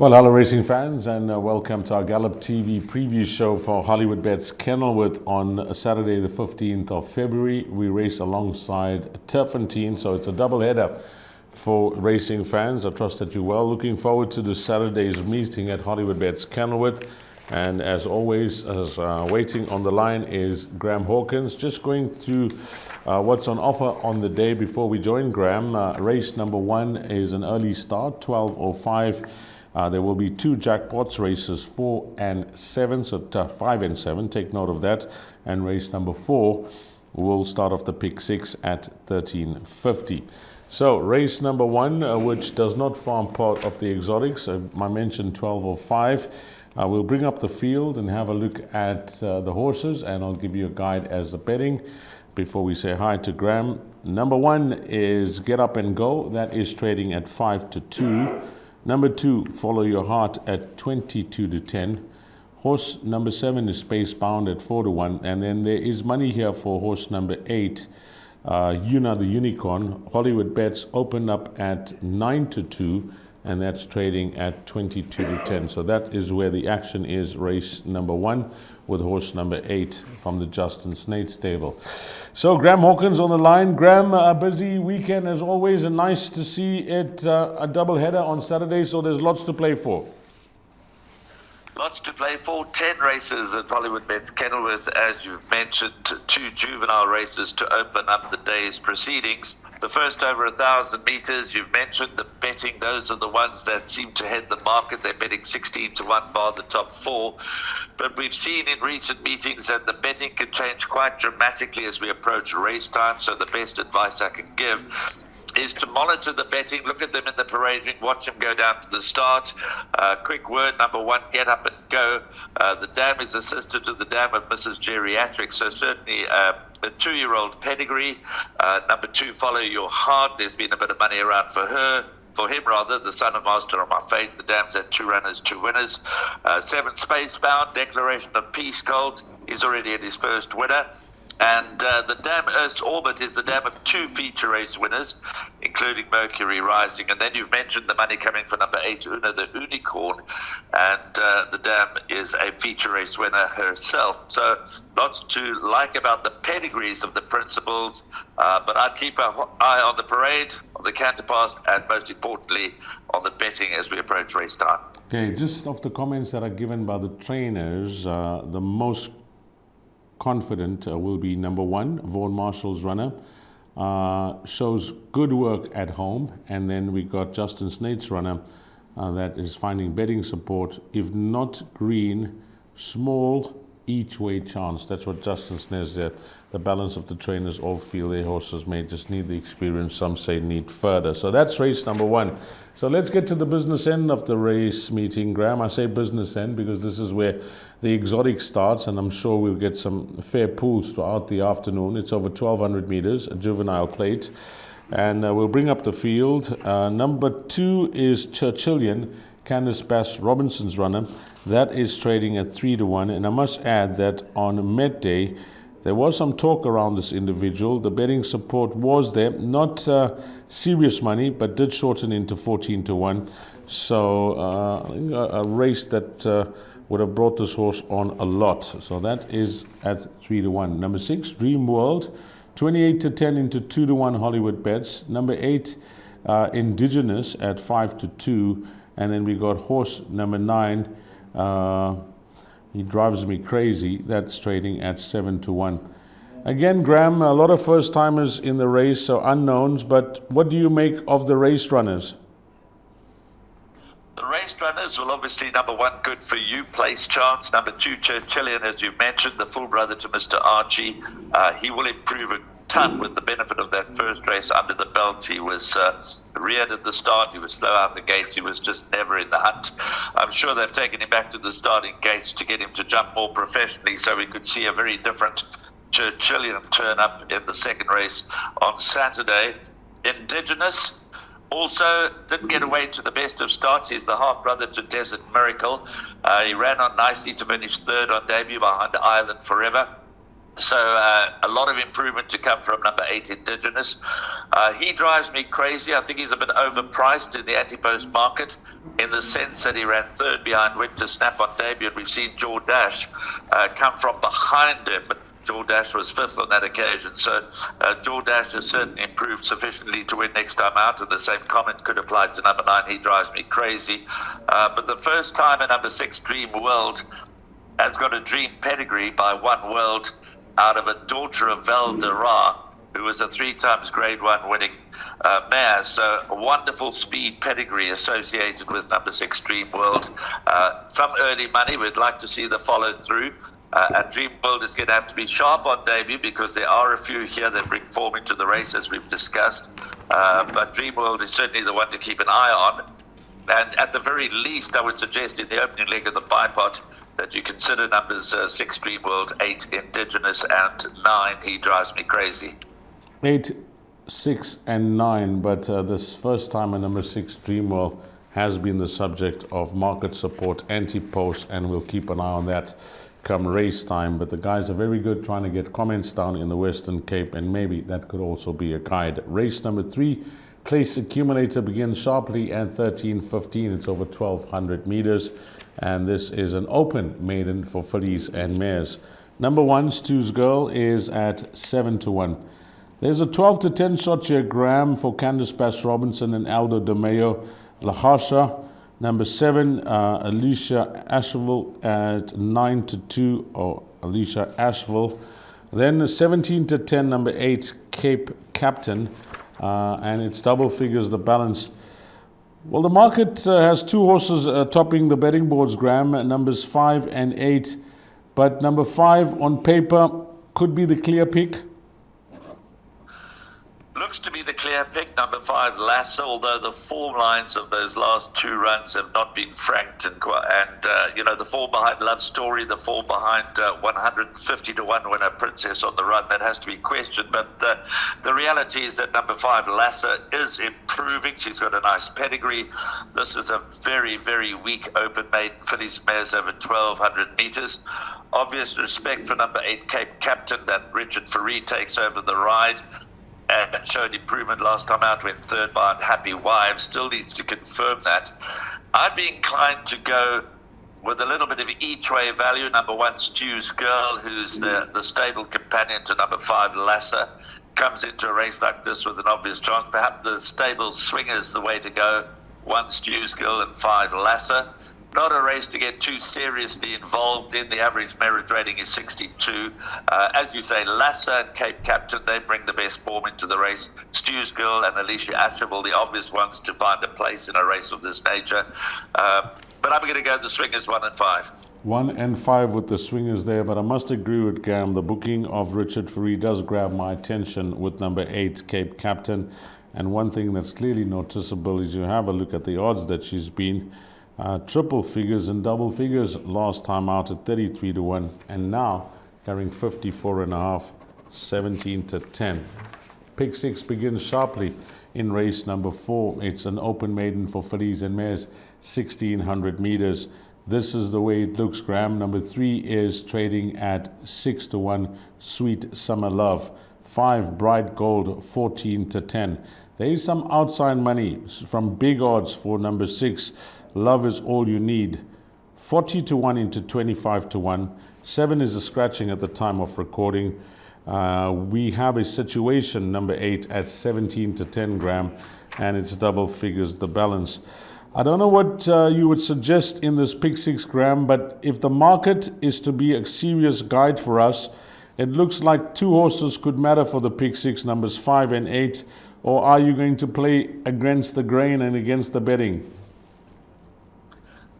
Well, hello racing fans, and welcome to our Gallop TV preview show for Hollywoodbets Kenilworth on Saturday the 15th of February. We race alongside Turfantine, so it's a double header for racing fans. I trust that you're well. Looking forward to this Saturday's meeting at Hollywoodbets Kenilworth. And as always, waiting on the line is Graham Hawkins. Just going through what's on offer on the day before we join Graham. Race number 1 is an early start, 12:05. There will be 2 jackpots, races 4 and 7, so 5 and 7, take note of that. And race number 4 will start off the pick 6 at 13:50. So race number 1, which does not form part of the exotics, I mentioned 12:05. We'll bring up the field and have a look at the horses, and I'll give you a guide as the betting before we say hi to Graham. Number 1 is Get Up and Go. That is trading at 5-2. Number 2, Follow Your Heart at 22-10. Horse number 7 is Space Bound at 4-1. And then there is money here for horse number 8, Yuna the Unicorn. Hollywoodbets opened up at 9-2, and that's trading at 22-10. So that is where the action is, race number 1, with horse number 8 from the Justin Snate stable. So Graham Hawkins on the line. Graham, a busy weekend as always, and nice to see it a double header on Saturday, so there's lots to play for. Lots to play for. 10 races at Hollywoodbets Kenilworth, as you've mentioned, 2 juvenile races to open up the day's proceedings. The first over 1,000 meters, you've mentioned the betting. Those are the ones that seem to head the market. They're betting 16-1 bar the top 4. But we've seen in recent meetings that the betting can change quite dramatically as we approach race time. So the best advice I can give is to monitor the betting, look at them in the parade ring, watch them go down to the start. Quick word, number 1, Get Up and Go. The dam is a sister to the dam of Mrs. Geriatric, so certainly a 2-year-old pedigree. Number 2, Follow Your Heart. There's been a bit of money around for him, the son of Master of My Faith. The dam's had 2 runners, 2 winners. 7, Space Bound, Declaration of Peace Gold. He's already at his first winner. And the dam Earth's Orbit is the dam of 2 feature race winners, including Mercury Rising. And then you've mentioned the money coming for number 8, Una the Unicorn. And the dam is a feature race winner herself. So lots to like about the pedigrees of the principals. But I'd keep an eye on the parade, on the counterpast, and most importantly, on the betting as we approach race time. Okay, just off the comments that are given by the trainers, the most confident will be number 1, Vaughan Marshall's runner. Shows good work at home. And then we got Justin Snate's runner that is finding betting support. If not green, small each way chance. That's what Justin Snate said. The balance of the trainers all feel their horses may just need the experience. Some say need further. So that's race number 1. So let's get to the business end of the race meeting, Graham. I say business end because this is where the exotic starts, and I'm sure we'll get some fair pools throughout the afternoon. It's over 1,200 meters, a juvenile plate. And we'll bring up the field. Number 2 is Churchillian, Candice Bass Robinson's runner. That is trading at 3-1. And I must add that on Met Day, there was some talk around this individual. The betting support was there, not serious money, but did shorten into 14-1. So a race that would have brought this horse on a lot. So that is at 3-1. Number 6, Dream World, 28-10 into 2-1 Hollywoodbets. Number 8, Indigenous at 5-2. And then we got horse number 9, he drives me crazy. That's trading at 7-1. Again, Graham, a lot of first timers in the race, so unknowns, but what do you make of the race runners? The race runners will obviously, number 1, Good For You, place chance. Number 2, Churchillian, as you mentioned, the full brother to Mr. Archie. He will improve a ton with the benefit of that first race under the belt. He was reared at the start. He was slow out the gates. He was just never in the hunt. I'm sure they've taken him back to the starting gates to get him to jump more professionally, so we could see a very different Churchillian turn up in the second race on Saturday. Indigenous also didn't get away to the best of starts. He's the half-brother to Desert Miracle. He ran on nicely to finish 3rd on debut behind Island Forever. So a lot of improvement to come from number 8, Indigenous. He drives me crazy. I think he's a bit overpriced in the anti-post market in the sense that he ran third behind Winter Snap on debut, and we've seen Jaw Dash come from behind him. But Jaw Dash was fifth on that occasion. So Jaw Dash has certainly improved sufficiently to win next time out, and the same comment could apply to number 9, He Drives Me Crazy. But the first time in number 6, Dream World, has got a dream pedigree by One World, out of a daughter of Val de Ra, who was a 3 times Grade 1 winning mare. So a wonderful speed pedigree associated with number 6 Dream World. Some early money. We'd like to see the follow through. And Dream World is going to have to be sharp on debut, because there are a few here that bring form into the race, as we've discussed. But Dream World is certainly the one to keep an eye on. And at the very least, I would suggest in the opening leg of the bipod that you consider numbers 6 Dream World, 8 Indigenous, and 9 He Drives Me Crazy. 8, 6, and 9, but this first time number 6 Dream World has been the subject of market support, anti-post, and we'll keep an eye on that come race time. But the guys are very good trying to get comments down in the Western Cape, and maybe that could also be a guide. Race number 3, Place Accumulator, begins sharply at 13:15. It's over 1,200 meters, and this is an open maiden for fillies and mares. Number 1, Stu's Girl, is at 7-1. There's a 12-10 shot here, Graham, for Candice Bass Robinson and Aldo De Mayo. Lahasha, number 7, Alicia Asheville at 9-2, or Alicia Asheville. Then 17-10, number 8, Cape Captain. And it's double figures the balance. Well, the market has 2 horses topping the betting boards, Graham, numbers 5 and 8. But number 5 on paper could be the clear pick. Looks to be the clear pick, number 5, Lasso, although the form lines of those last 2 runs have not been franked. And the form behind Love Story, the form behind 150-1 winner Princess on the Run, that has to be questioned. But the reality is that number 5, Lasso, is improving. She's got a nice pedigree. This is a very, very weak open maiden fillies mares over 1,200 meters. Obvious respect for number 8, Cape Captain, that Richard Faree takes over the ride, and showed improvement last time out, went third by Unhappy Wives. Still needs to confirm that. I'd be inclined to go with a little bit of each way value. Number 1, Stu's Girl, who's the stable companion to number 5, Lassa, comes into a race like this with an obvious chance. Perhaps the stable Swinger's the way to go. 1, Stu's Girl, and 5, Lassa. Not a race to get too seriously involved in. The average merit rating is 62. As you say, Lassa and Cape Captain, they bring the best form into the race. Stu's Girl and Alicia Asheville, the obvious ones to find a place in a race of this nature. But I'm going to go the Swingers 1 and 5. 1 and 5 with the Swingers there, but I must agree with Graham. The booking of Richard Faree does grab my attention with number 8, Cape Captain. And one thing that's clearly noticeable is you have a look at the odds that she's been. Triple figures and double figures last time out at 33-1, and now carrying 54.5, 17-10. Pick 6 begins sharply in race number 4. It's an open maiden for fillies and mares, 1,600 meters. This is the way it looks, Graham. Number 3 is trading at 6-1, Sweet Summer Love. 5, Bright Gold, 14-10. There is some outside money from big odds for number 6. Love Is All You Need, 40-1 into 25-1. 7 is a scratching at the time of recording. We have a situation, number 8, at 17-10, Graham, and it's double figures the balance. I don't know what you would suggest in this pick 6, Graham, but if the market is to be a serious guide for us, it looks like 2 horses could matter for the pick 6, numbers 5 and 8. Or are you going to play against the grain and against the betting?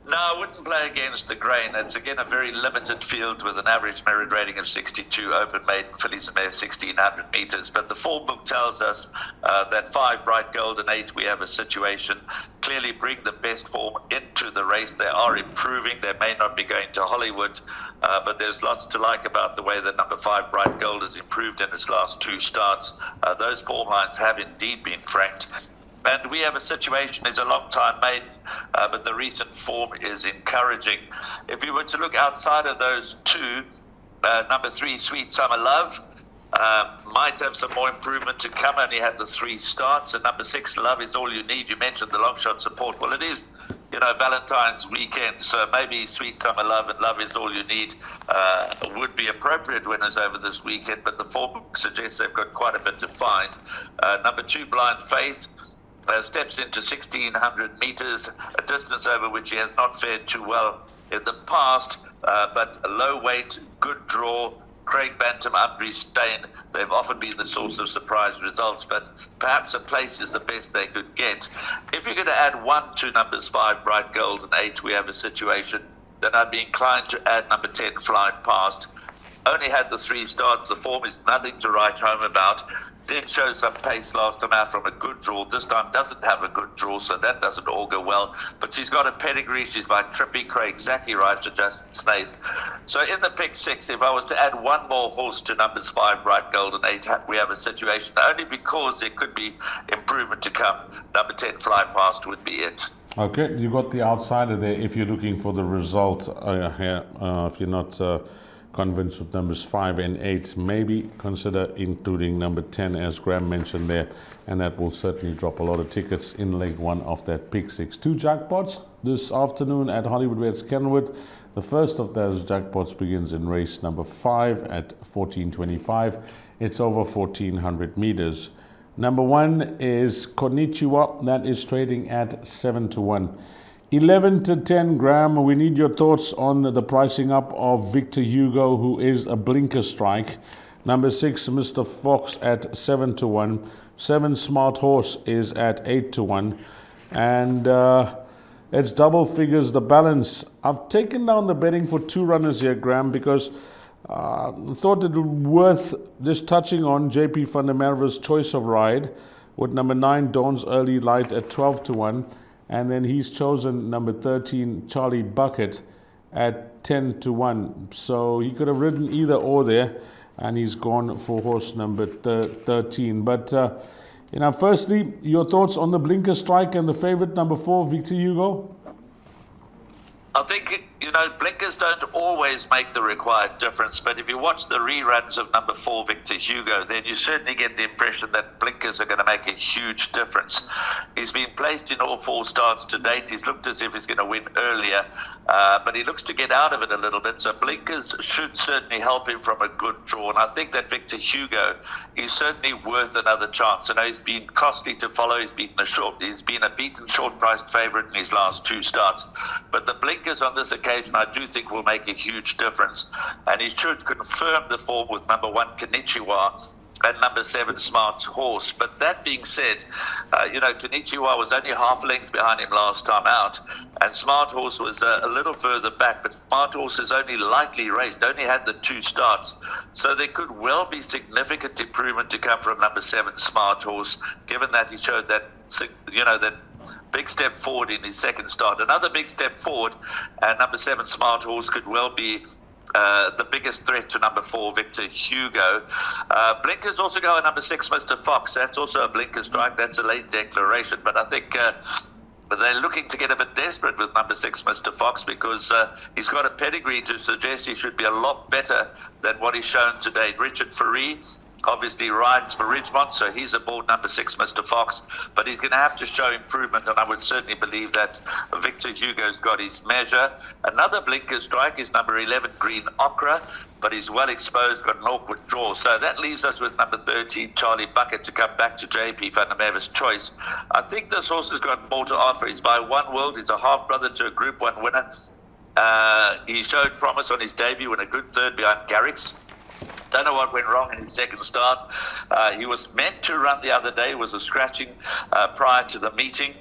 No, I wouldn't play against the grain. It's again a very limited field with an average merit rating of 62, open maiden fillies and mares 1,600 meters. But the form book tells us that 5, Bright Gold, and 8, we have a situation. Clearly bring the best form into the race. They are improving. They may not be going to Hollywood, but there's lots to like about the way that number 5, Bright Gold, has improved in its last 2 starts. Those form lines have indeed been franked. And we have a situation, it's a long time maiden, but the recent form is encouraging. If you were to look outside of those 2, number 3, Sweet Summer Love. Might have some more improvement to come. Only had the 3 starts. And number 6, Love Is All You Need. You mentioned the long shot support. Well, it is, Valentine's weekend, so maybe Sweet Summer Love and Love Is All You Need would be appropriate winners over this weekend, but the form suggests they've got quite a bit to find. Number 2, Blind Faith. Steps into 1,600 meters, a distance over which he has not fared too well in the past, but a low weight, good draw. Craig Bantam, Andri Steyn, they've often been the source of surprise results, but perhaps a place is the best they could get. If you're going to add 1 to numbers 5, Bright Gold, and 8, We Have a Situation, then I'd be inclined to add number 10, Flying Past. Only had the 3 starts. The form is nothing to write home about. Did show some pace last time out from a good draw. This time doesn't have a good draw, so that doesn't augur well. But she's got a pedigree. She's by Trippy, Craig, Zachy Rice, and Justin Snape. So in the pick 6, if I was to add 1 more horse to numbers 5, Bright Gold, and 8, We Have a Situation, only because there could be improvement to come. Number 10, Fly Past, would be it. Okay, you got the outsider there if you're looking for the result here. If you're not convinced with numbers 5 and 8, maybe consider including number 10, as Graham mentioned there, and that will certainly drop a lot of tickets in leg 1 of that pick 6. 2 jackpots this afternoon at Hollywoodbets Kenilworth. The first of those jackpots begins in race number 5 at 14.25. It's over 1,400 meters. Number 1 is Konnichiwa. That is trading at 7-1. 11 to 10, Graham. We need your thoughts on the pricing up of Victor Hugo, who is a blinker strike. Number 6, Mr. Fox at 7-1. 7, Smart Horse is at 8-1. And it's double figures, the balance. I've taken down the betting for 2 runners here, Graham, because I thought it was worth just touching on JP van der Merwe's choice of ride with number 9, Dawn's Early Light at 12-1. And then he's chosen number 13, Charlie Bucket, at 10-1. So he could have ridden either or there, and he's gone for horse number 13. But, firstly, your thoughts on the blinker strike and the favorite, number 4, Victor Hugo? I think, blinkers don't always make the required difference, but if you watch the reruns of number 4, Victor Hugo, then you certainly get the impression that blinkers are going to make a huge difference. He's been placed in all 4 starts to date. He's looked as if he's going to win earlier, but he looks to get out of it a little bit, so blinkers should certainly help him from a good draw, and I think that Victor Hugo is certainly worth another chance. I know he's been costly to follow. He's been a beaten short-priced favourite in his last 2 starts, but the blinkers on this occasion I do think will make a huge difference, and he should confirm the form with number 1, Konnichiwa, and number 7, Smart Horse. But that being said, Konnichiwa was only half a length behind him last time out, and Smart Horse was a little further back, but Smart Horse has only lightly raced, only had the 2 starts, so there could well be significant improvement to come from number 7, Smart Horse, given that he showed that, that big step forward in his second start. Another big step forward, and number 7, Smart Horse, could well be the biggest threat to number 4, Victor Hugo. Blinkers also go at number 6, Mr. Fox. That's also a blinker strike. That's a late declaration, but I think they're looking to get a bit desperate with number 6, Mr. Fox, because he's got a pedigree to suggest he should be a lot better than what he's shown today. Richard Faree obviously rides for Ridgemont, so he's aboard number 6, Mr. Fox, but he's going to have to show improvement, and I would certainly believe that Victor Hugo's got his measure. Another blinker strike is number 11, Green Ochre, but he's well exposed, got an awkward draw, so that leaves us with number 13, Charlie Bucket, to come back to JP van der Merwe's choice. I think this horse has got more to offer. He's by One World. He's a half-brother to a Group 1 winner. He showed promise on his debut in a good third behind Garrix. Don't know what went wrong in his second start. He was meant to run the other day, was a scratching prior to the meeting.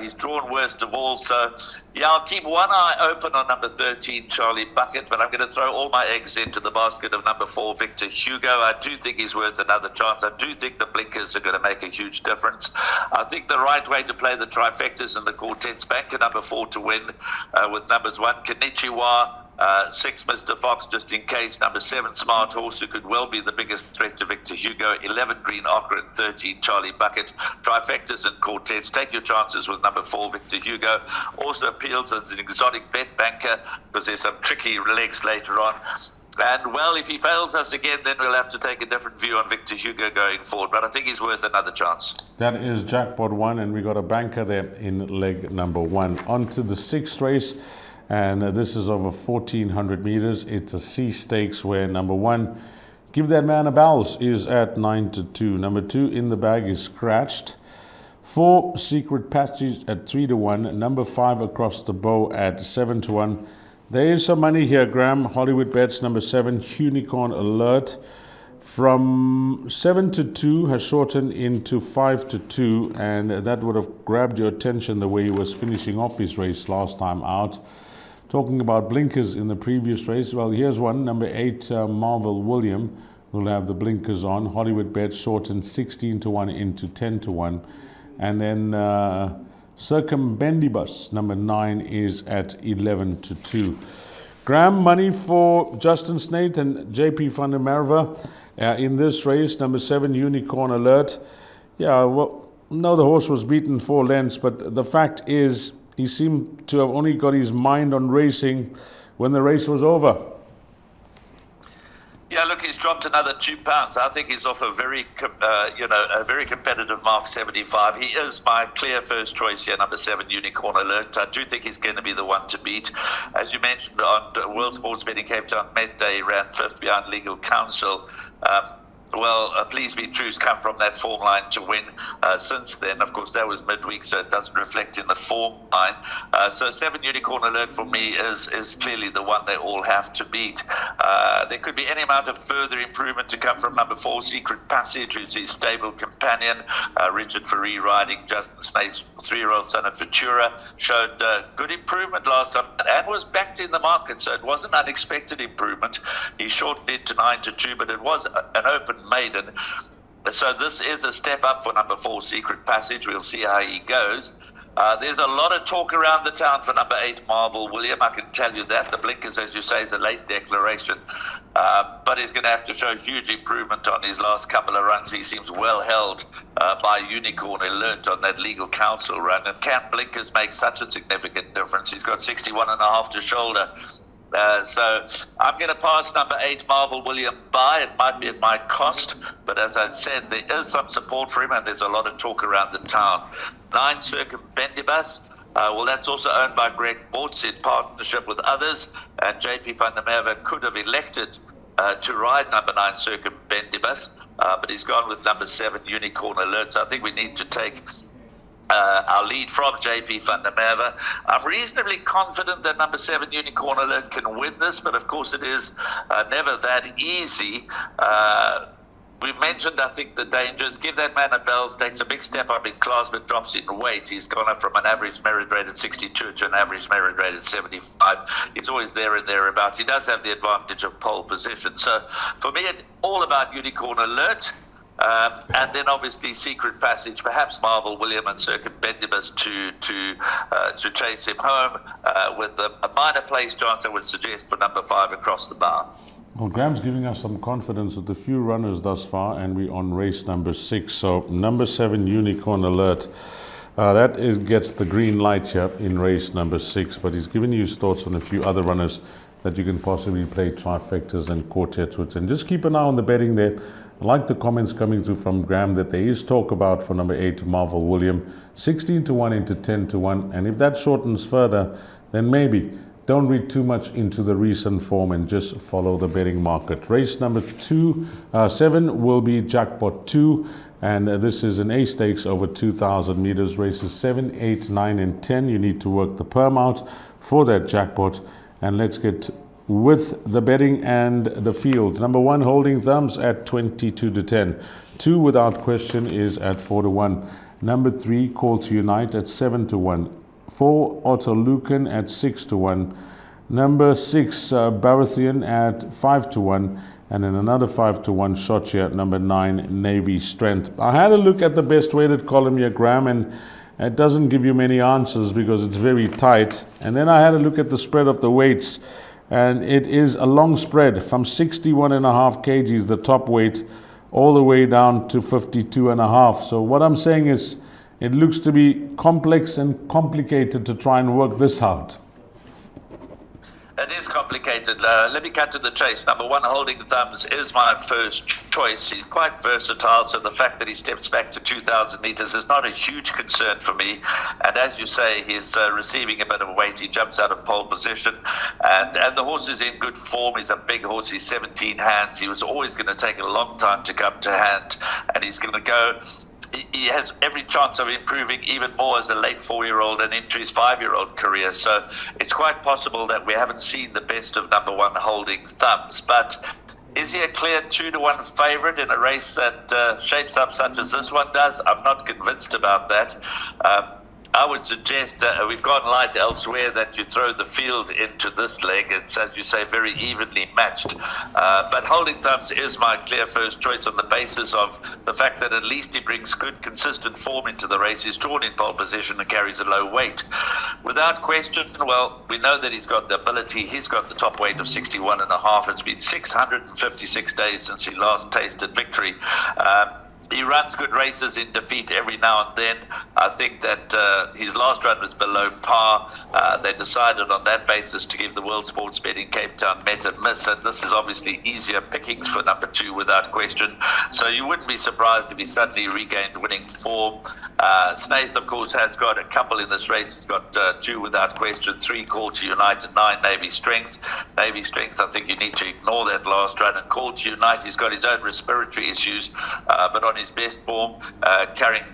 He's drawn worst of all. So, yeah, I'll keep one eye open on number 13, Charlie Bucket, but I'm going to throw all my eggs into the basket of number 4, Victor Hugo. I do think he's worth another chance. I do think the blinkers are going to make a huge difference. I think the right way to play the trifectas and the quartets, banker number 4 to win with numbers 1, Konnichiwa, 6, Mr. Fox, just in case. Number 7, Smart Horse, who could well be the biggest threat to Victor Hugo. 11, Green Ochre, and 13, Charlie Bucket. Trifectas and quartets. Take your chances with number 4, Victor Hugo. Also appeals as an exotic bet banker because there's some tricky legs later on. And, well, if he fails us again, then we'll have to take a different view on Victor Hugo going forward. But I think he's worth another chance. That is jackpot 1, and we got a banker there in leg number 1. On to the 6th race, and this is over 1,400 meters. It's a C stakes where number 1, Give That Man a Bells, is at 9-2. Number 2, In the Bag, is scratched. 4, Secret Passage at 3-1. Number 5, Across the Bow at 7-1. There is some money here, Graham. Hollywoodbets number 7, Unicorn Alert, from 7-2 has shortened into 5-2, and that would have grabbed your attention the way he was finishing off his race last time out. Talking about blinkers in the previous race, well, here's one. Number 8, Marvel William, will have the blinkers on. Hollywoodbets shortened 16-1 into 10-1. And then Circumbendibus, number 9, is at 11-2. Graham, money for Justin Snate and JP van der Merwe in this race. Number 7, Unicorn Alert. Yeah, well, no, the horse was beaten 4 lengths, but the fact is he seemed to have only got his mind on racing when the race was over. Yeah, look, he's dropped another 2 pounds. I think he's off a very, a very competitive mark, 75. He is my clear first choice here, number 7, Unicorn Alert. I do think he's going to be the one to beat. As you mentioned on World Sports Betting Cape Town Met Day, he ran 5th behind Legal Counsel. Please Be True's come from that form line to win since then. Of course, that was midweek, so it doesn't reflect in the form line. So 7 Unicorn Alert for me is clearly the one they all have to beat. There could be any amount of further improvement to come from number 4, Secret Passage, who's his stable companion. Richard Ferree riding Justin Snape's 3-year-old son of Futura showed good improvement last time and was backed in the market, so it was an unexpected improvement. He shortened it to 9-2, but it was an open maiden. So this is a step up for number 4, Secret Passage. We'll see how he goes. There's a lot of talk around the town for number 8, Marvel William. I can tell you that. The blinkers, as you say, is a late declaration. But he's going to have to show huge improvement on his last couple of runs. He seems well held by Unicorn Alert on that Legal Counsel run. And can blinkers make such a significant difference? He's got 61.5 to shoulder. So I'm going to pass number 8, Marvel William, by. It might be at my cost, but as I said, there is some support for him, and there's a lot of talk around the town. 9, Circumbendibus. That's also owned by Greg Bortz in partnership with others, and JP van der Merwe could have elected to ride number 9, Circumbendibus, but he's gone with number 7, Unicorn Alert. So I think we need to take our lead from JP van der Merwe. I'm reasonably confident that number 7, Unicorn Alert, can win this, but of course it is never that easy. We mentioned, I think, the dangers. Give That Man a Bells takes a big step up in class, but drops in weight. He's gone up from an average merit rate at 62 to an average merit rate at 75. He's always there and thereabouts. He does have the advantage of pole position. So for me, it's all about Unicorn Alert. And then obviously Secret Passage, perhaps Marvel William and Circumbendibus to chase him home with a minor place chance I would suggest for number 5, Across the Bow. Well, Graham's giving us some confidence with a few runners thus far, and we're on race number 6. So number 7, Unicorn Alert, gets the green light here in race number 6, but he's given you his thoughts on a few other runners that you can possibly play trifectas and quartets with. And just keep an eye on the betting there. I like the comments coming through from Graham that there is talk about for number 8, Marvel William, 16-1 into 10-1. And if that shortens further, then maybe don't read too much into the recent form and just follow the betting market. Race number 7 will be Jackpot 2. And this is an A stakes over 2,000 meters. Races 7, 8, 9, and 10. You need to work the perm out for that jackpot. And let's get with the betting and the field. Number 1, Holding Thumbs at 22-10. 2, Without Question, is at 4-1. Number 3, Call to Unite at 7-1. 4, Otto Lucan at 6-1. Number 6, Baratheon at 5-1. And then another 5-1 shot here at number 9, Navy Strength. I had a look at the best weighted column here, Graham, and it doesn't give you many answers because it's very tight. And then I had a look at the spread of the weights, and it is a long spread from 61.5 kgs, the top weight, all the way down to 52.5. So what I'm saying is it looks to be complex and complicated to try and work this out. It is complicated. Let me cut to the chase. Number one, Holding Thumbs is my first choice. He's quite versatile, so the fact that he steps back to 2,000 meters is not a huge concern for me. And as you say, he's receiving a bit of weight. He jumps out of pole position, and the horse is in good form. He's a big horse. He's 17 hands. He was always going to take a long time to come to hand, and he's going to go. He has every chance of improving even more as a late 4-year-old and into his 5-year-old career. So it's quite possible that we haven't seen the best of number one, Holding Thumbs. But is he a clear 2-1 favourite in a race that shapes up such as this one does? I'm not convinced about that. I would suggest that we've gone light elsewhere, that you throw the field into this leg. It's, as you say, very evenly matched. But Holding Thumbs is my clear first choice on the basis of the fact that at least he brings good, consistent form into the race. He's drawn in pole position and carries a low weight. Without question, well, we know that he's got the ability. He's got the top weight of 61.5. It's been 656 days since he last tasted victory. He runs good races in defeat every now and then. I think that his last run was below par. They decided on that basis to give the World Sports Bet in Cape Town Met and Miss, and this is obviously easier pickings for number two without question. So you wouldn't be surprised if he suddenly regained winning form. Snaith, of course, has got a couple in this race. He's got 2 without question, 3 Call to Unite and 9 Navy Strength. Navy Strength, I think you need to ignore that last run. And Call to Unite, he's got his own respiratory issues, but on his best form, carrying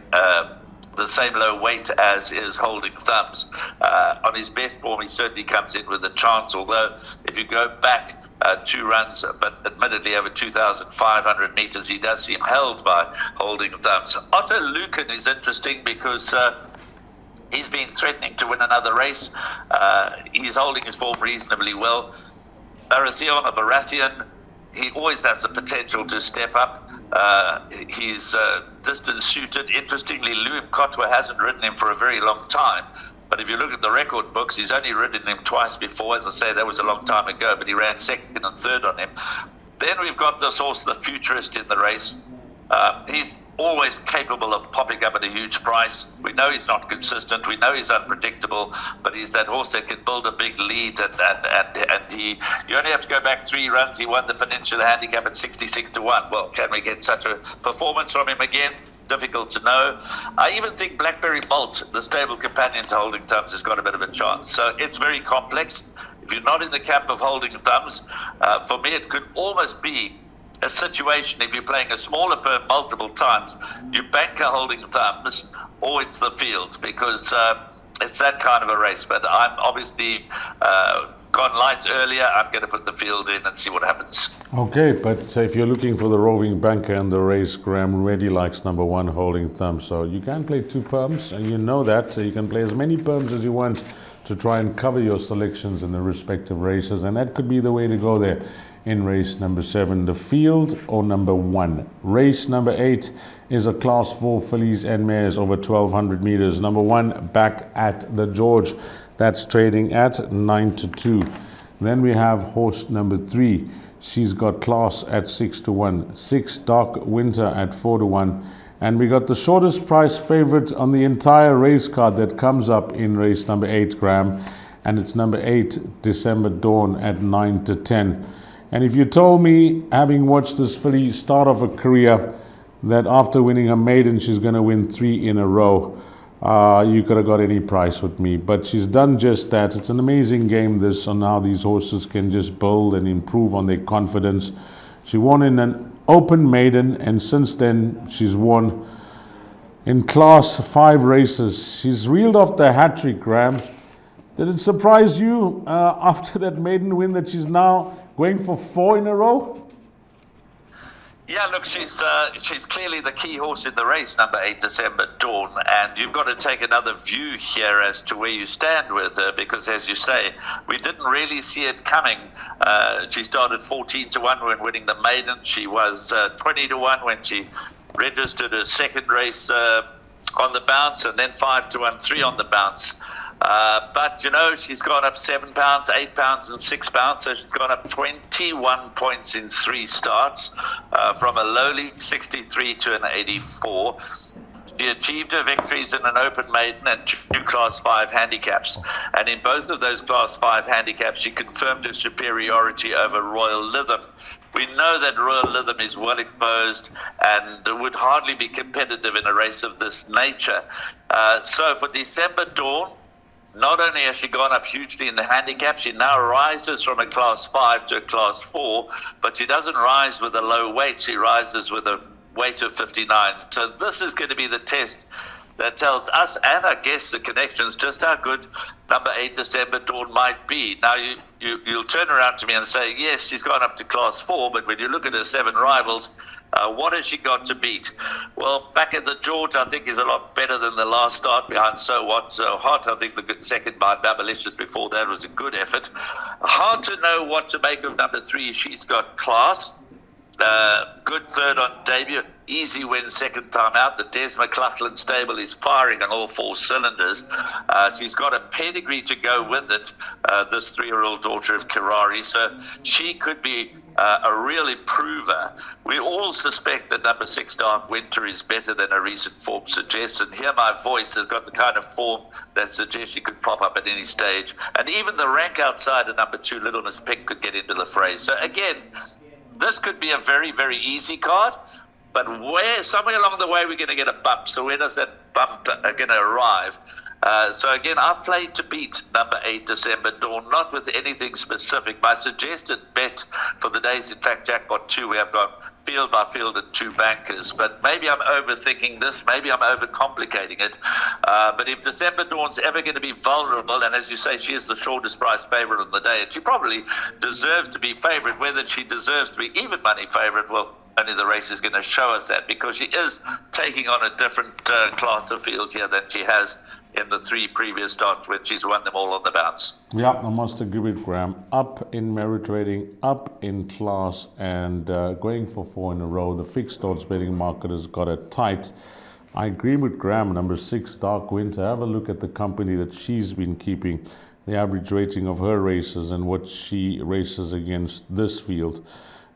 the same low weight as is Holding Thumbs. On his best form, he certainly comes in with a chance, although if you go back 2 runs, but admittedly over 2,500 meters, he does seem held by Holding Thumbs. Otto Lucan is interesting because he's been threatening to win another race. He's holding his form reasonably well. Baratheon, he always has the potential to step up. He's distance suited. Interestingly, Liam Kotwa hasn't ridden him for a very long time. But if you look at the record books, he's only ridden him twice before. As I say, that was a long time ago, but he ran second and third on him. Then we've got this horse, the Futurist, in the race. He's always capable of popping up at a huge price. We know he's not consistent. We know he's unpredictable, but he's that horse that can build a big lead. And you only have to go back 3 runs. He won the Peninsula Handicap at 66-1. Well, can we get such a performance from him again? Difficult to know. I even think Blackberry Bolt, the stable companion to Holding Thumbs, has got a bit of a chance. So it's very complex. If you're not in the camp of Holding Thumbs, for me it could almost be a situation, if you're playing a smaller perm multiple times, you bank a Holding Thumbs or it's the field, because it's that kind of a race. But I'm obviously gone light earlier. I'm going to put the field in and see what happens. Okay, but if you're looking for the roving banker in the race, Graham really likes number one, Holding Thumbs. So you can play 2 perms, and you know that. So you can play as many perms as you want to try and cover your selections in the respective races, and that could be the way to go there in race number 7, the field, or number 1. Race number 8 is a class 4 fillies and mares over 1,200 meters. Number 1 back at the George. That's trading at 9-2. Then we have horse number 3. She's got class at 6-1. 6 Dark Winter at 4-1. And we got the shortest price favorite on the entire race card that comes up in race number 8, Graham. And it's number 8, December Dawn at 9-10. And if you told me, having watched this filly start off a career, that after winning a maiden, she's going to win 3 in a row, you could have got any price with me. But she's done just that. It's an amazing game, this, on how these horses can just build and improve on their confidence. She won in an open maiden, and since then, she's won in class 5 races. She's reeled off the hat-trick, Graham. Did it surprise you after that maiden win that she's now going for 4 in a row? Yeah, look, she's clearly the key horse in the race, number 8, December Dawn, and you've got to take another view here as to where you stand with her, because, as you say, we didn't really see it coming. She started 14-1 when winning the maiden. She was 20-1 when she registered her second race on the bounce, and then 5-1, 3 on the bounce. But, you know, she's gone up 7 pounds, 8 pounds, and 6 pounds. So she's gone up 21 points in 3 starts, from a lowly 63 to an 84. She achieved her victories in an open maiden and 2 Class 5 handicaps. And in both of those Class 5 handicaps, she confirmed her superiority over Royal Lytham. We know that Royal Lytham is well exposed and would hardly be competitive in a race of this nature. So for December Dawn, not only has she gone up hugely in the handicap, she now rises from a Class 5 to a Class 4, but she doesn't rise with a low weight. She rises with a weight of 59. So this is going to be the test that tells us and our guests, the connections, just how good number 8 December Dawn might be. Now, you'll turn around to me and say, yes, she's gone up to Class 4, but when you look at her 7 rivals, what has she got to beat? Well, back at the George, I think, is a lot better than the last start behind So What, So Hot. I think the second by Babylicious before that was a good effort. Hard to know what to make of number 3. She's got class. Good third on debut, easy win second time out. The Des McLaughlin stable is firing on all 4 cylinders. She's got a pedigree to go with it, this 3-year-old daughter of Kirari, so she could be a real improver. We all suspect that number 6 Dark Winter is better than her recent form suggests, and Hear My Voice has got the kind of form that suggests she could pop up at any stage, and even the rank outside of number 2 Little Miss Pink could get into the fray. So again, this could be a very, very easy card, but somewhere along the way we're going to get a bump. So where does that bump going to arrive? So again, I've played to beat number 8 December Dawn, not with anything specific. My suggested bet for the days, in fact, Jackpot 2, we have got field by field at 2 bankers. But maybe I'm overthinking this. Maybe I'm overcomplicating it. But if December Dawn's ever going to be vulnerable, and as you say, she is the shortest price favorite of the day, and she probably deserves to be favorite. Whether she deserves to be even money favorite, well, only the race is going to show us that, because she is taking on a different class of field here than she has in the 3 previous starts, when she's won them all on the bounce. Yeah, I must agree with Graham. Up in merit rating, up in class, and going for 4 in a row. The fixed odds betting market has got it tight. I agree with Graham. Number 6, Dark Winter. Have a look at the company that she's been keeping, the average rating of her races and what she races against this field.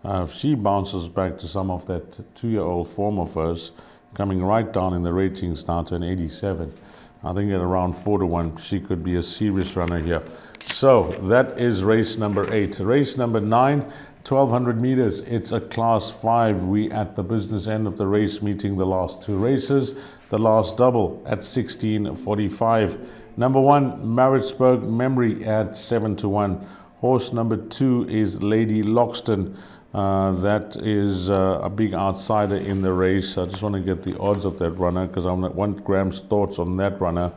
If she bounces back to some of that 2-year-old form of hers, coming right down in the ratings now to an 87, I think at around 4-1, she could be a serious runner here. So that is race number 8. Race number 9, 1,200 meters. It's a Class 5. We at the business end of the race, meeting the last 2 races. The last double at 16.45. Number 1, Maritzburg Memory at 7-1. Horse number 2 is Lady Loxton. That is a big outsider in the race. I just want to get the odds of that runner, because I want Graham's thoughts on that runner.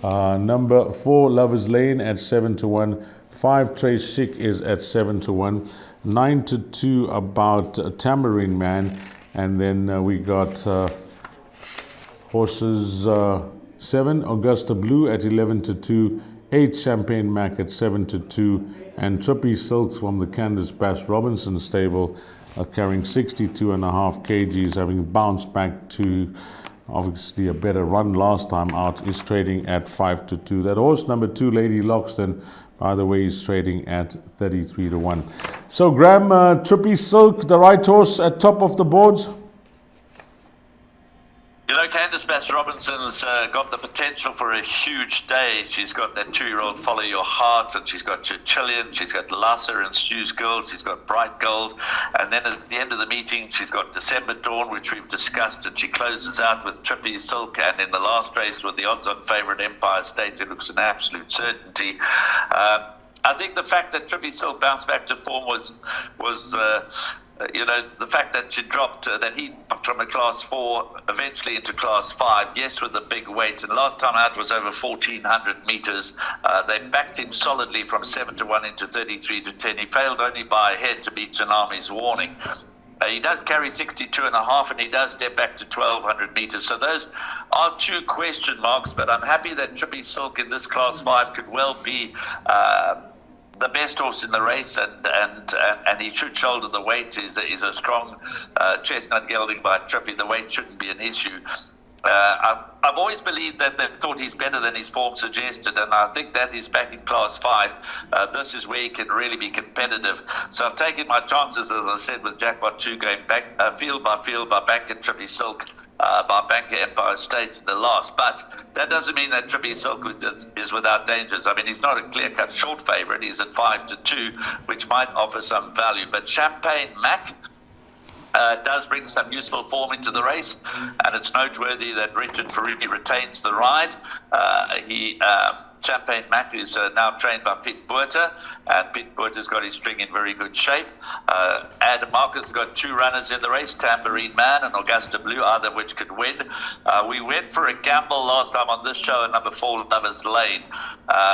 Number 4, Lover's Lane at 7-1. 5, Trace Chic is at 7-1. 9-2 about Tambourine Man. And then we got horses 7, Augusta Blue at 11-2. 8, Champagne Mac at 7-2. And Trippy Silks from the Candice Bass Robinson stable carrying 62.5 kgs, having bounced back to obviously a better run last time out, is trading at 5-2. That horse number 2, Lady Loxton, by the way, is trading at 33-1. So Graham, Trippy Silk, the right horse at top of the boards? You know, Candice Bass Robinson's got the potential for a huge day. She's got that 2-year-old Follow Your Heart, and she's got Chichillian, she's got Lasser and Stu's Girl, she's got Bright Gold, and then at the end of the meeting, she's got December Dawn, which we've discussed, and she closes out with Trippy Silk, and in the last race with the odds-on favourite Empire State, it looks an absolute certainty. I think the fact that Trippy Silk bounced back to form was the fact that she dropped, that he dropped from a Class 4 eventually into Class 5, yes, with a big weight. And last time out was over 1,400 meters. They backed him solidly from 7-1 into 33-10. He failed only by a head to beat Tsunami's Warning. He does carry 62.5, and he does step back to 1,200 meters. So those are 2 question marks, but I'm happy that Trippy Silk in this Class 5 could well be the best horse in the race, and he should shoulder the weight. Is a strong chestnut gelding by Trippy. The weight shouldn't be an issue. I've always believed that they thought he's better than his form suggested, and I think that is back in Class 5. This is where he can really be competitive. So I've taken my chances, as I said, with Jackpot 2 going back field by field by back and Trippy Silk by Banker Empire State in the last. But that doesn't mean that Trippy Silk is without dangers. I mean, he's not a clear-cut short favourite. He's at 5-2, which might offer some value. But Champagne Mac does bring some useful form into the race, and it's noteworthy that Richard Ferruni retains the ride. Champagne Mac is now trained by Piet Botha, and Piet Botha's got his string in very good shape. Adam Marcus has got 2 runners in the race, Tambourine Man and Augusta Blue, either of which could win. We went for a gamble last time on this show at number 4, Lover's Lane.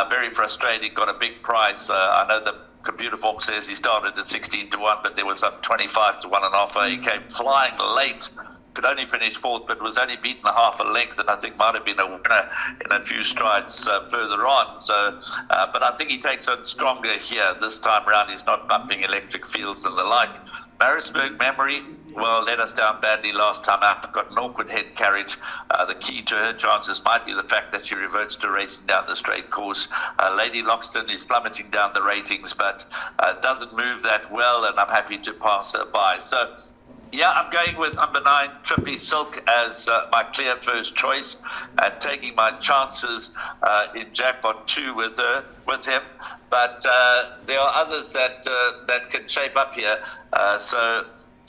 Very frustrating, got a big price. I know the computer form says he started at 16-1, but there was some 25-1 on offer. He came flying late, could only finish 4th, but was only beaten half a length, and I think might have been a winner in a few strides further on. So, but I think he takes on stronger here this time round. He's not bumping electric fields and the like. Marisburg Memory, well, let us down badly last time out. Got an awkward head carriage. The key to her chances might be the fact that she reverts to racing down the straight course. Lady Loxton is plummeting down the ratings, but doesn't move that well, and I'm happy to pass her by. So, yeah, I'm going with number 9, Trippy Silk, as my clear first choice, and taking my chances in jackpot 2 with him. But there are others that can shape up here. So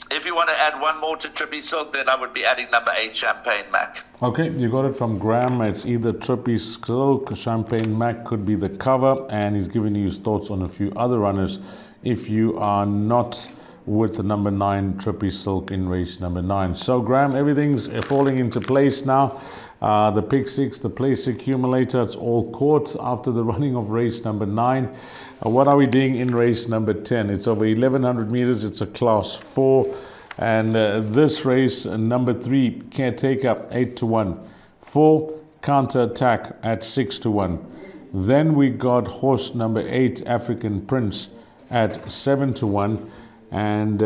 if you want to add one more to Trippy Silk, then I would be adding number 8, Champagne Mac. Okay, you got it from Graham. It's either Trippy Silk, Champagne Mac could be the cover, and he's giving you his thoughts on a few other runners if you are not with the number 9, Trippy Silk, in race number 9. So, Graham, everything's falling into place now. The pick 6, the place accumulator, it's all caught after the running of race number 9. What are we doing in race number 10? It's over 1,100 meters. It's a class 4. And this race, number 3, Caretaker, 8-1. 4, Counter Attack at 6-1. Then we got horse number 8, African Prince, at 7-1. And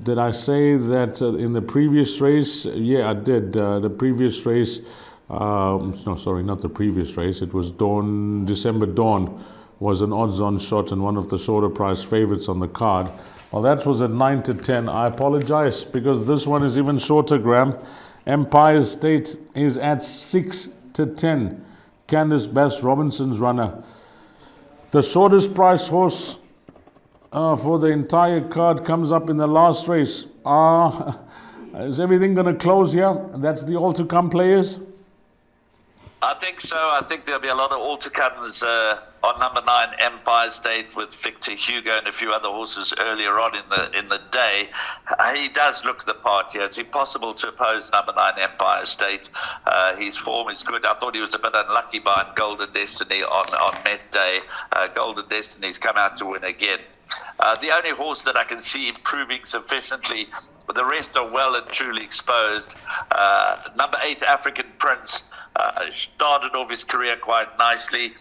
did I say that in the previous race? Yeah, I did. The previous race, no, sorry, not the previous race. It was December Dawn was an odds-on shot and one of the shorter price favorites on the card. Well, that was at 9-10. I apologize because this one is even shorter, Graham. Empire State is at 6-10. Candice Bass Robinson's runner. The shortest price horse for the entire card comes up in the last race. Is everything going to close here? That's the all-to-come players? I think so. I think there'll be a lot of all-to-comes on number 9, Empire State, with Victor Hugo and a few other horses earlier on in the day. He does look the part here. It's impossible to oppose number 9, Empire State. His form is good. I thought he was a bit unlucky buying Golden Destiny on Met Day. Golden Destiny's come out to win again. The only horse that I can see improving sufficiently, but the rest are well and truly exposed. Number 8, African Prince, started off his career quite nicely.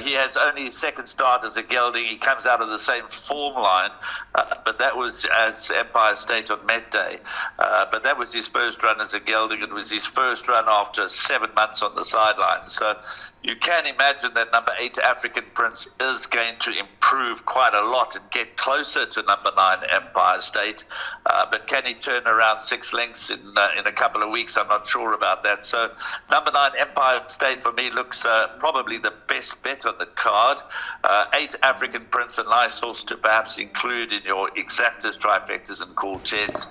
He has only his second start as a gelding. He comes out of the same form line, but that was as Empire State on Met Day. But that was his first run as a gelding. It was his first run after 7 months on the sidelines. So you can imagine that number 8, African Prince, is going to improve quite a lot and get closer to number 9, Empire State. But can he turn around 6 lengths in a couple of weeks? I'm not sure about that. So number 9, Empire State, for me, looks probably the best bet on the card. 8, African Prince, a nice horse to perhaps include in your exactas, trifectas and quartets.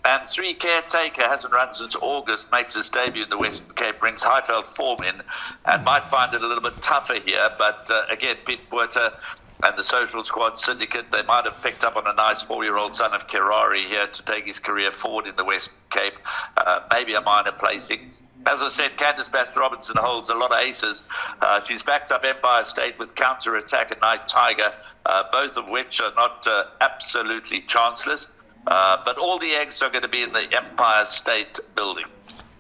And 3, Caretaker, hasn't run since August, makes his debut in the Western Cape, brings Highveld form in, and might find it a little bit tougher here. But again, Piet Botha and the Social Squad Syndicate, they might have picked up on a nice 4-year-old son of Kerari here to take his career forward in the Western Cape. Maybe a minor placing. As I said, Candice Bass Robinson holds a lot of aces. She's backed up Empire State with Counter Attack and Night Tiger, both of which are not absolutely chanceless. But all the eggs are going to be in the Empire State building.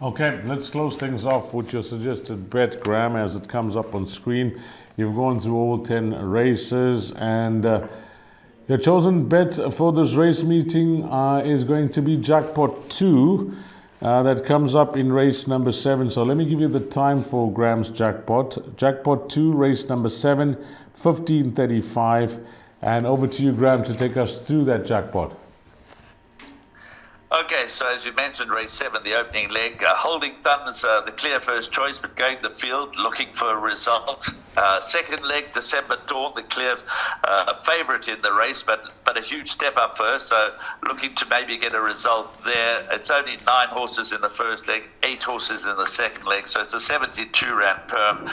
Okay, let's close things off with your suggested bet, Graham, as it comes up on screen. You've gone through all 10 races, and your chosen bet for this race meeting is going to be Jackpot 2. That comes up in race number 7. So let me give you the time for Graham's jackpot. Jackpot 2, race number 7, 15:35. And over to you, Graham, to take us through that jackpot. Okay, so as you mentioned, race 7, the opening leg, Holding Thumbs, the clear first choice, but going the field, looking for a result. Second leg, December Dawn, the clear favourite in the race, but a huge step up for her, so looking to maybe get a result there. It's only 9 horses in the first leg, 8 horses in the second leg, so it's a 72 rand perm.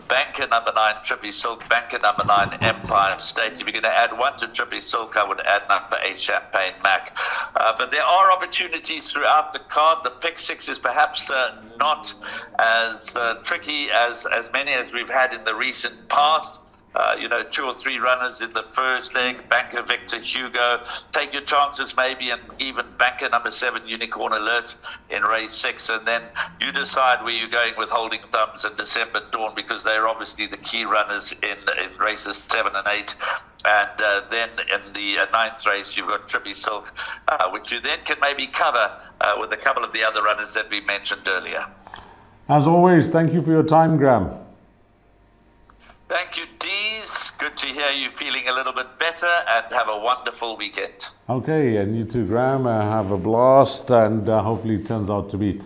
Banker number 9, Trippy Silk, banker number 9, Empire State. If you're going to add 1 to Trippy Silk, I would add number 8, Champagne Mac. But there are opportunities throughout the card. The pick 6 is perhaps not as tricky as many as we've had in the recent past. 2 or 3 runners in the first leg, banker Victor Hugo. Take your chances maybe, and even banker number 7, Unicorn Alert in race 6, and then you decide where you're going with Holding Thumbs and December Dawn, because they're obviously the key runners in races 7 and 8. And then in the 9th race, you've got Trippy Silk, which you then can maybe cover with a couple of the other runners that we mentioned earlier. As always, thank you for your time, Graham. Thank you, Dees. Good to hear you feeling a little bit better, and have a wonderful weekend. Okay, and you too, Graham. Have a blast, and hopefully it turns out to be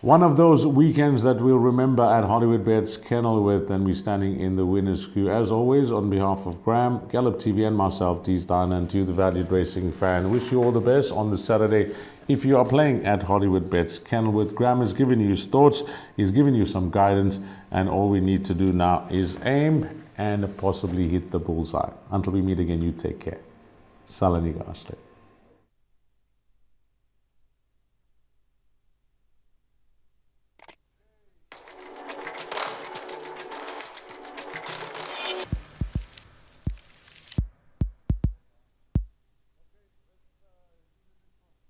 one of those weekends that we'll remember at Hollywoodbets Kenilworth, and we're standing in the winner's queue. As always, on behalf of Graham, Gallop TV, and myself, Dees Dine, and to you, the valued racing fan, wish you all the best on the Saturday. If you are playing at Hollywoodbets Kenilworth, Graham has given you his thoughts, he's given you some guidance, and all we need to do now is aim and possibly hit the bullseye. Until we meet again, you take care. Salaniga Ashley.